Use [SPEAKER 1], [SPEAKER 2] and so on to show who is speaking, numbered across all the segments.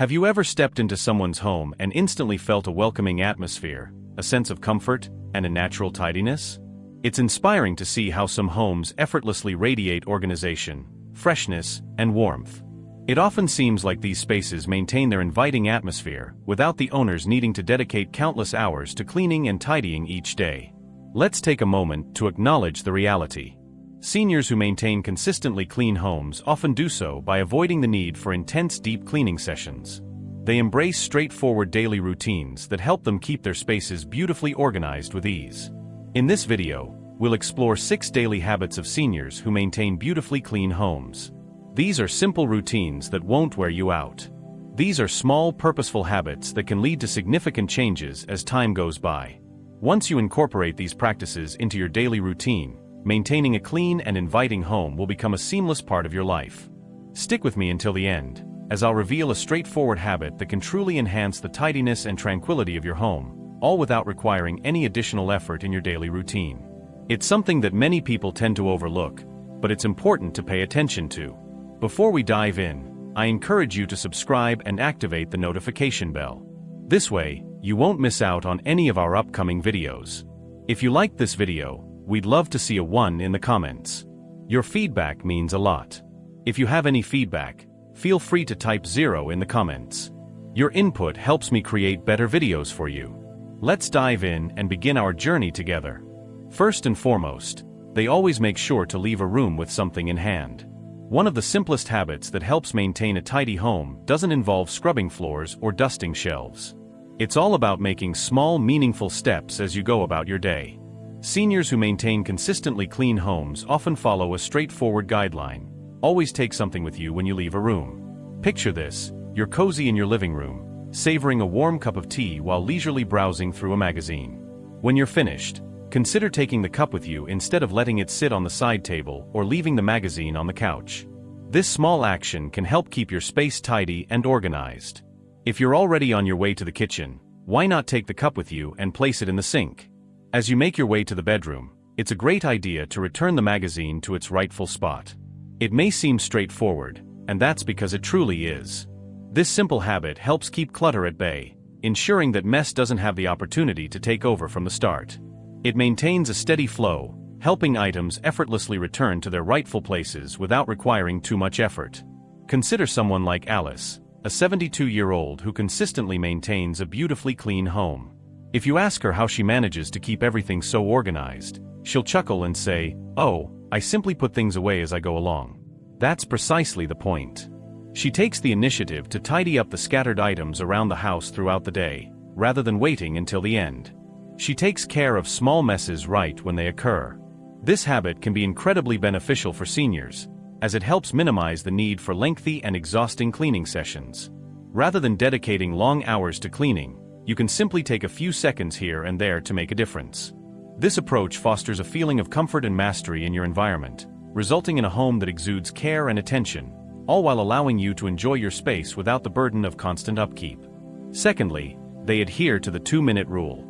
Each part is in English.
[SPEAKER 1] Have you ever stepped into someone's home and instantly felt a welcoming atmosphere, a sense of comfort, and a natural tidiness? It's inspiring to see how some homes effortlessly radiate organization, freshness, and warmth. It often seems like these spaces maintain their inviting atmosphere without the owners needing to dedicate countless hours to cleaning and tidying each day. Let's take a moment to acknowledge the reality. Seniors who maintain consistently clean homes often do so by avoiding the need for intense deep cleaning sessions. They embrace straightforward daily routines that help them keep their spaces beautifully organized with ease. In this video, we'll explore 6 daily habits of seniors who maintain beautifully clean homes. These are simple routines that won't wear you out. These are small, purposeful habits that can lead to significant changes as time goes by. Once you incorporate these practices into your daily routine, maintaining a clean and inviting home will become a seamless part of your life. Stick with me until the end, as I'll reveal a straightforward habit that can truly enhance the tidiness and tranquility of your home, all without requiring any additional effort in your daily routine. It's something that many people tend to overlook, but it's important to pay attention to. Before we dive in, I encourage you to subscribe and activate the notification bell. This way, you won't miss out on any of our upcoming videos. If you liked this video, we'd love to see a 1 in the comments. Your feedback means a lot. If you have any feedback, feel free to type 0 in the comments. Your input helps me create better videos for you. Let's dive in and begin our journey together. First and foremost, they always make sure to leave a room with something in hand. One of the simplest habits that helps maintain a tidy home doesn't involve scrubbing floors or dusting shelves. It's all about making small, meaningful steps as you go about your day. Seniors who maintain consistently clean homes often follow a straightforward guideline. Always take something with you when you leave a room. Picture this: you're cozy in your living room, savoring a warm cup of tea while leisurely browsing through a magazine. When you're finished, consider taking the cup with you instead of letting it sit on the side table or leaving the magazine on the couch. This small action can help keep your space tidy and organized. If you're already on your way to the kitchen, why not take the cup with you and place it in the sink? As you make your way to the bedroom, it's a great idea to return the magazine to its rightful spot. It may seem straightforward, and that's because it truly is. This simple habit helps keep clutter at bay, ensuring that mess doesn't have the opportunity to take over from the start. It maintains a steady flow, helping items effortlessly return to their rightful places without requiring too much effort. Consider someone like Alice, a 72-year-old who consistently maintains a beautifully clean home. If you ask her how she manages to keep everything so organized, she'll chuckle and say, "Oh, I simply put things away as I go along." That's precisely the point. She takes the initiative to tidy up the scattered items around the house throughout the day, rather than waiting until the end. She takes care of small messes right when they occur. This habit can be incredibly beneficial for seniors, as it helps minimize the need for lengthy and exhausting cleaning sessions. Rather than dedicating long hours to cleaning, you can simply take a few seconds here and there to make a difference. This approach fosters a feeling of comfort and mastery in your environment, resulting in a home that exudes care and attention, all while allowing you to enjoy your space without the burden of constant upkeep. Secondly, they adhere to the 2-minute rule.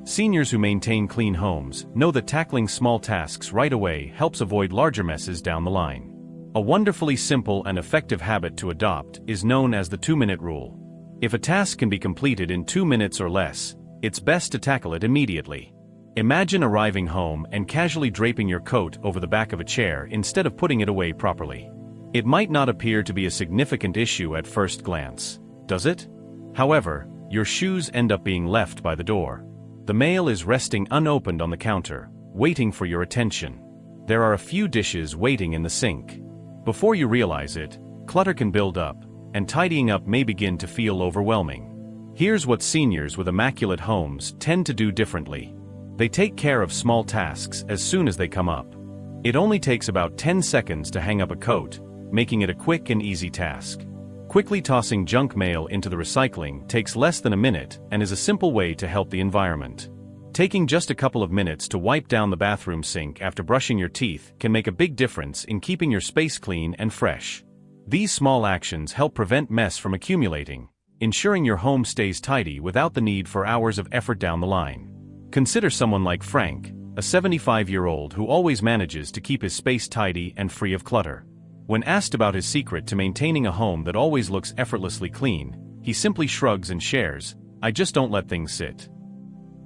[SPEAKER 1] Seniors who maintain clean homes know that tackling small tasks right away helps avoid larger messes down the line. A wonderfully simple and effective habit to adopt is known as the 2-minute rule. If a task can be completed in 2 minutes or less, it's best to tackle it immediately. Imagine arriving home and casually draping your coat over the back of a chair instead of putting it away properly. It might not appear to be a significant issue at first glance, does it? However, your shoes end up being left by the door. The mail is resting unopened on the counter, waiting for your attention. There are a few dishes waiting in the sink. Before you realize it, clutter can build up, and tidying up may begin to feel overwhelming. Here's what seniors with immaculate homes tend to do differently. They take care of small tasks as soon as they come up. It only takes about 10 seconds to hang up a coat, making it a quick and easy task. Quickly tossing junk mail into the recycling takes less than a minute and is a simple way to help the environment. Taking just a couple of minutes to wipe down the bathroom sink after brushing your teeth can make a big difference in keeping your space clean and fresh. These small actions help prevent mess from accumulating, ensuring your home stays tidy without the need for hours of effort down the line. Consider someone like Frank, a 75-year-old who always manages to keep his space tidy and free of clutter. When asked about his secret to maintaining a home that always looks effortlessly clean, he simply shrugs and shares, "I just don't let things sit."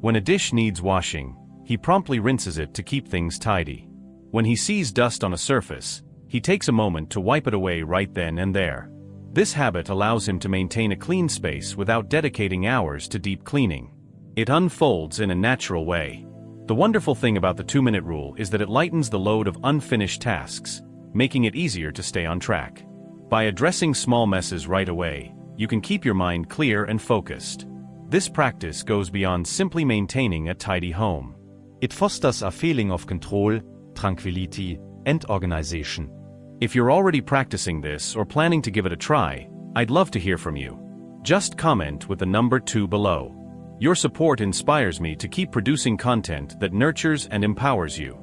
[SPEAKER 1] When a dish needs washing, he promptly rinses it to keep things tidy. When he sees dust on a surface, he takes a moment to wipe it away right then and there. This habit allows him to maintain a clean space without dedicating hours to deep cleaning. It unfolds in a natural way. The wonderful thing about the 2-minute rule is that it lightens the load of unfinished tasks, making it easier to stay on track. By addressing small messes right away, you can keep your mind clear and focused. This practice goes beyond simply maintaining a tidy home.
[SPEAKER 2] It fosters a feeling of control, tranquility, and organization.
[SPEAKER 1] If you're already practicing this or planning to give it a try, I'd love to hear from you. Just comment with the number 2 below. Your support inspires me to keep producing content that nurtures and empowers you.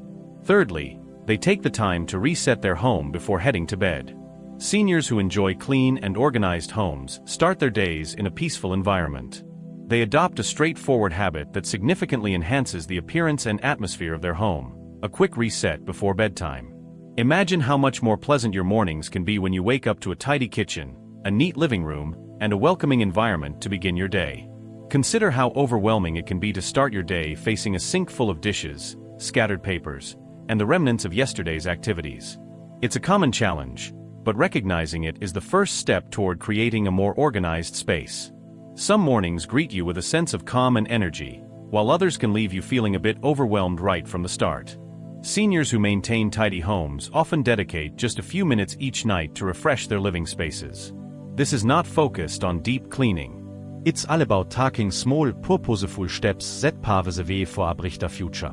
[SPEAKER 1] Thirdly, they take the time to reset their home before heading to bed. Seniors who enjoy clean and organized homes start their days in a peaceful environment. They adopt a straightforward habit that significantly enhances the appearance and atmosphere of their home: a quick reset before bedtime. Imagine how much more pleasant your mornings can be when you wake up to a tidy kitchen, a neat living room, and a welcoming environment to begin your day. Consider how overwhelming it can be to start your day facing a sink full of dishes, scattered papers, and the remnants of yesterday's activities. It's a common challenge, but recognizing it is the first step toward creating a more organized space. Some mornings greet you with a sense of calm and energy, while others can leave you feeling a bit overwhelmed right from the start. Seniors who maintain tidy homes often dedicate just a few minutes each night to refresh their living spaces. This is not focused on deep cleaning.
[SPEAKER 2] It's all about taking small, purposeful steps that pave the way for a brighter future.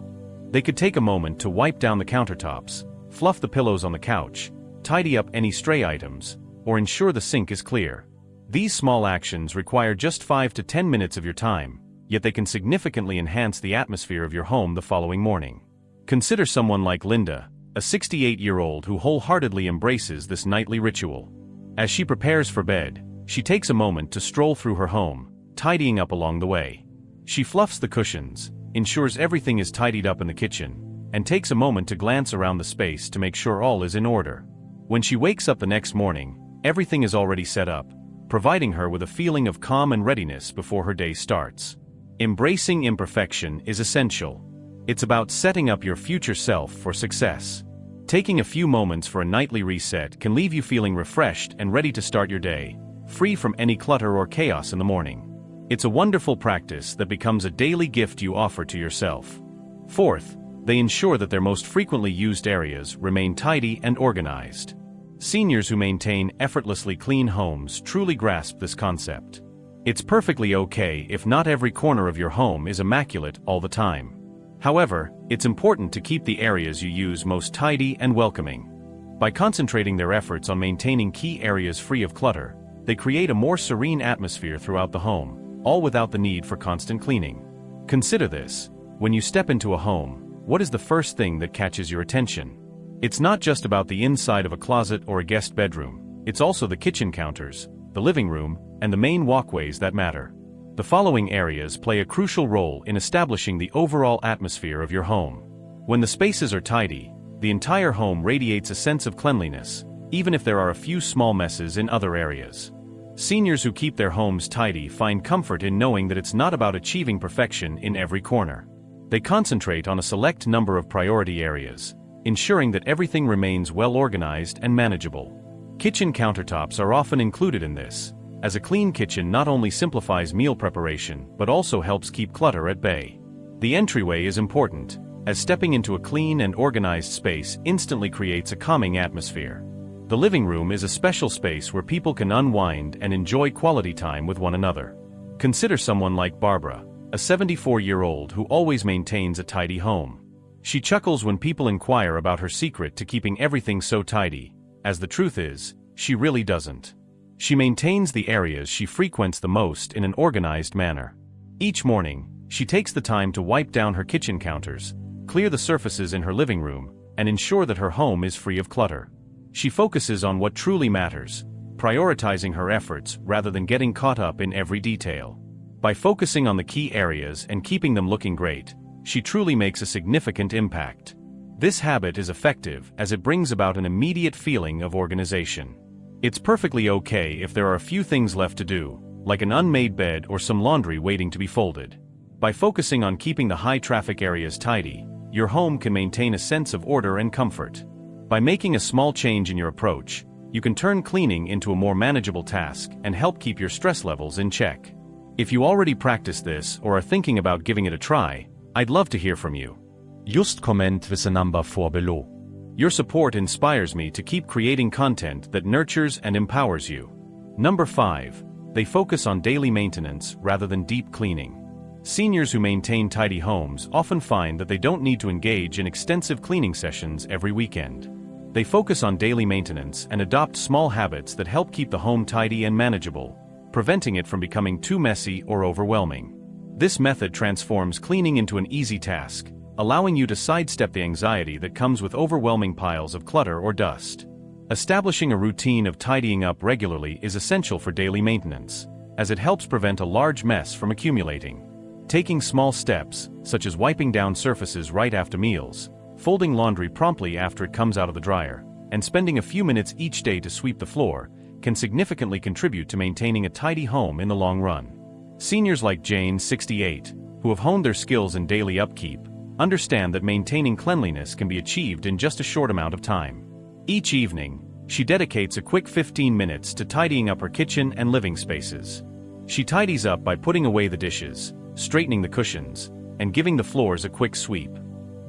[SPEAKER 1] They could take a moment to wipe down the countertops, fluff the pillows on the couch, tidy up any stray items, or ensure the sink is clear. These small actions require just 5 to 10 minutes of your time, yet they can significantly enhance the atmosphere of your home the following morning. Consider someone like Linda, a 68-year-old who wholeheartedly embraces this nightly ritual. As she prepares for bed, she takes a moment to stroll through her home, tidying up along the way. She fluffs the cushions, ensures everything is tidied up in the kitchen, and takes a moment to glance around the space to make sure all is in order. When she wakes up the next morning, everything is already set up, providing her with a feeling of calm and readiness before her day starts. Embracing imperfection is essential. It's about setting up your future self for success. Taking a few moments for a nightly reset can leave you feeling refreshed and ready to start your day, free from any clutter or chaos in the morning. It's a wonderful practice that becomes a daily gift you offer to yourself. Fourth, they ensure that their most frequently used areas remain tidy and organized. Seniors who maintain effortlessly clean homes truly grasp this concept. It's perfectly okay if not every corner of your home is immaculate all the time. However, it's important to keep the areas you use most tidy and welcoming. By concentrating their efforts on maintaining key areas free of clutter, they create a more serene atmosphere throughout the home, all without the need for constant cleaning. Consider this: when you step into a home, what is the first thing that catches your attention? It's not just about the inside of a closet or a guest bedroom, it's also the kitchen counters, the living room, and the main walkways that matter. The following areas play a crucial role in establishing the overall atmosphere of your home. When the spaces are tidy, the entire home radiates a sense of cleanliness, even if there are a few small messes in other areas. Seniors who keep their homes tidy find comfort in knowing that it's not about achieving perfection in every corner. They concentrate on a select number of priority areas, ensuring that everything remains well organized and manageable. Kitchen countertops are often included in this, as a clean kitchen not only simplifies meal preparation but also helps keep clutter at bay. The entryway is important, as stepping into a clean and organized space instantly creates a calming atmosphere. The living room is a special space where people can unwind and enjoy quality time with one another. Consider someone like Barbara, a 74-year-old who always maintains a tidy home. She chuckles when people inquire about her secret to keeping everything so tidy, as the truth is, she really doesn't. She maintains the areas she frequents the most in an organized manner. Each morning, she takes the time to wipe down her kitchen counters, clear the surfaces in her living room, and ensure that her home is free of clutter. She focuses on what truly matters, prioritizing her efforts rather than getting caught up in every detail. By focusing on the key areas and keeping them looking great, she truly makes a significant impact. This habit is effective as it brings about an immediate feeling of organization. It's perfectly okay if there are a few things left to do, like an unmade bed or some laundry waiting to be folded. By focusing on keeping the high-traffic areas tidy, your home can maintain a sense of order and comfort. By making a small change in your approach, you can turn cleaning into a more manageable task and help keep your stress levels in check. If you already practice this or are thinking about giving it a try, I'd love to hear from you.
[SPEAKER 2] Just comment with the number 4 below.
[SPEAKER 1] Your support inspires me to keep creating content that nurtures and empowers you. Number 5. They focus on daily maintenance rather than deep cleaning. Seniors who maintain tidy homes often find that they don't need to engage in extensive cleaning sessions every weekend. They focus on daily maintenance and adopt small habits that help keep the home tidy and manageable, preventing it from becoming too messy or overwhelming. This method transforms cleaning into an easy task, allowing you to sidestep the anxiety that comes with overwhelming piles of clutter or dust. Establishing a routine of tidying up regularly is essential for daily maintenance, as it helps prevent a large mess from accumulating. Taking small steps, such as wiping down surfaces right after meals, folding laundry promptly after it comes out of the dryer, and spending a few minutes each day to sweep the floor, can significantly contribute to maintaining a tidy home in the long run. Seniors like Jane, 68, who have honed their skills in daily upkeep, understand that maintaining cleanliness can be achieved in just a short amount of time. Each evening, she dedicates a quick 15 minutes to tidying up her kitchen and living spaces. She tidies up by putting away the dishes, straightening the cushions, and giving the floors a quick sweep.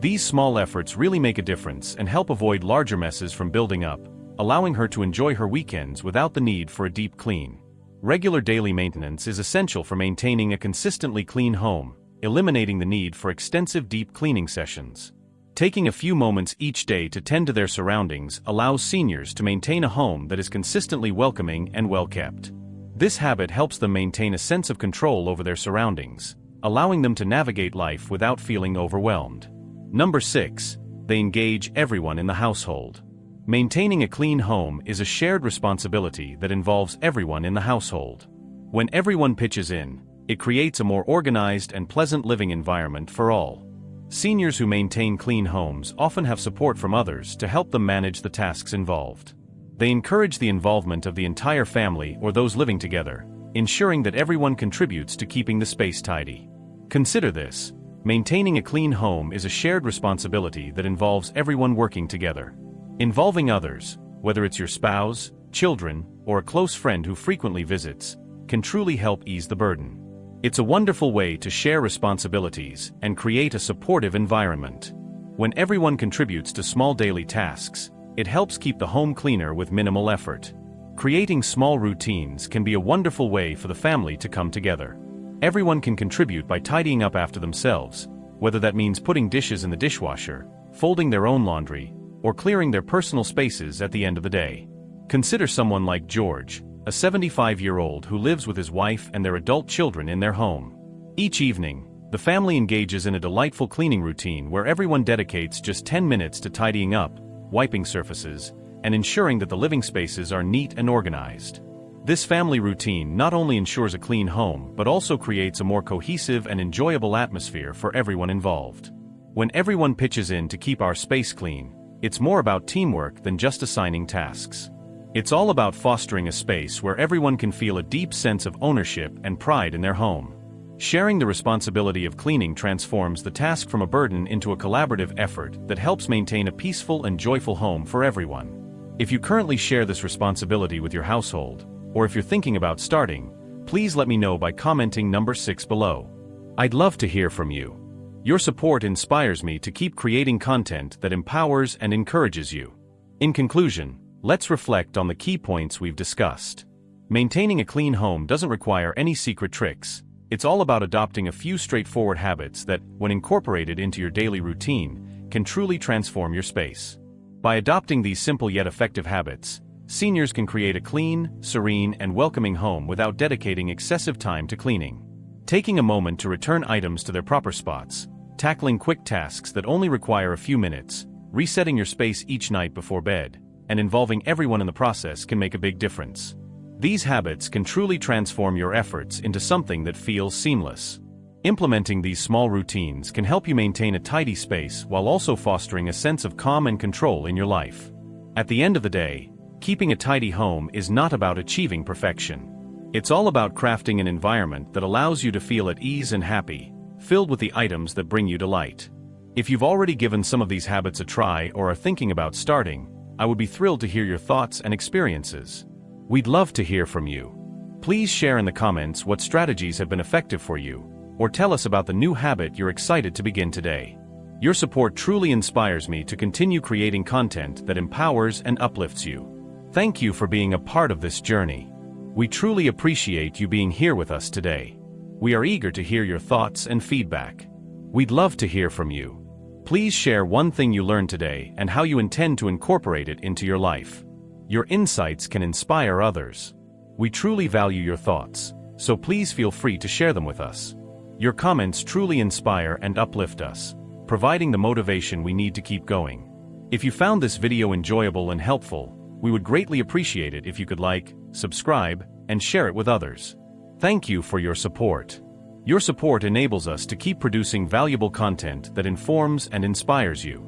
[SPEAKER 1] These small efforts really make a difference and help avoid larger messes from building up, allowing her to enjoy her weekends without the need for a deep clean. Regular daily maintenance is essential for maintaining a consistently clean home, eliminating the need for extensive deep cleaning sessions. Taking a few moments each day to tend to their surroundings allows seniors to maintain a home that is consistently welcoming and well-kept. This habit helps them maintain a sense of control over their surroundings, allowing them to navigate life without feeling overwhelmed. Number 6. They engage everyone in the household. Maintaining a clean home is a shared responsibility that involves everyone in the household. When everyone pitches in, it creates a more organized and pleasant living environment for all. Seniors who maintain clean homes often have support from others to help them manage the tasks involved. They encourage the involvement of the entire family or those living together, ensuring that everyone contributes to keeping the space tidy. Consider this: maintaining a clean home is a shared responsibility that involves everyone working together. Involving others, whether it's your spouse, children, or a close friend who frequently visits, can truly help ease the burden. It's a wonderful way to share responsibilities and create a supportive environment. When everyone contributes to small daily tasks, it helps keep the home cleaner with minimal effort. Creating small routines can be a wonderful way for the family to come together. Everyone can contribute by tidying up after themselves, whether that means putting dishes in the dishwasher, folding their own laundry, or clearing their personal spaces at the end of the day. Consider someone like George, a 75-year-old who lives with his wife and their adult children in their home. Each evening, the family engages in a delightful cleaning routine where everyone dedicates just 10 minutes to tidying up, wiping surfaces, and ensuring that the living spaces are neat and organized. This family routine not only ensures a clean home but also creates a more cohesive and enjoyable atmosphere for everyone involved. When everyone pitches in to keep our space clean, it's more about teamwork than just assigning tasks. It's all about fostering a space where everyone can feel a deep sense of ownership and pride in their home. Sharing the responsibility of cleaning transforms the task from a burden into a collaborative effort that helps maintain a peaceful and joyful home for everyone. If you currently share this responsibility with your household, or if you're thinking about starting, please let me know by commenting number 6 below. I'd love to hear from you. Your support inspires me to keep creating content that empowers and encourages you. In conclusion, let's reflect on the key points we've discussed. Maintaining a clean home doesn't require any secret tricks. It's all about adopting a few straightforward habits that, when incorporated into your daily routine, can truly transform your space. By adopting these simple yet effective habits, seniors can create a clean, serene, and welcoming home without dedicating excessive time to cleaning. Taking a moment to return items to their proper spots, tackling quick tasks that only require a few minutes, resetting your space each night before bed, and involving everyone in the process can make a big difference. These habits can truly transform your efforts into something that feels seamless. Implementing these small routines can help you maintain a tidy space while also fostering a sense of calm and control in your life. At the end of the day, keeping a tidy home is not about achieving perfection. It's all about crafting an environment that allows you to feel at ease and happy, filled with the items that bring you delight. If you've already given some of these habits a try or are thinking about starting, I would be thrilled to hear your thoughts and experiences. We'd love to hear from you. Please share in the comments what strategies have been effective for you, or tell us about the new habit you're excited to begin today. Your support truly inspires me to continue creating content that empowers and uplifts you. Thank you for being a part of this journey. We truly appreciate you being here with us today. We are eager to hear your thoughts and feedback. We'd love to hear from you. Please share one thing you learned today and how you intend to incorporate it into your life. Your insights can inspire others. We truly value your thoughts, so please feel free to share them with us. Your comments truly inspire and uplift us, providing the motivation we need to keep going. If you found this video enjoyable and helpful, we would greatly appreciate it if you could like, subscribe, and share it with others. Thank you for your support. Your support enables us to keep producing valuable content that informs and inspires you.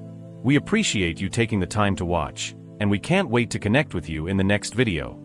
[SPEAKER 1] We appreciate you taking the time to watch, and we can't wait to connect with you in the next video.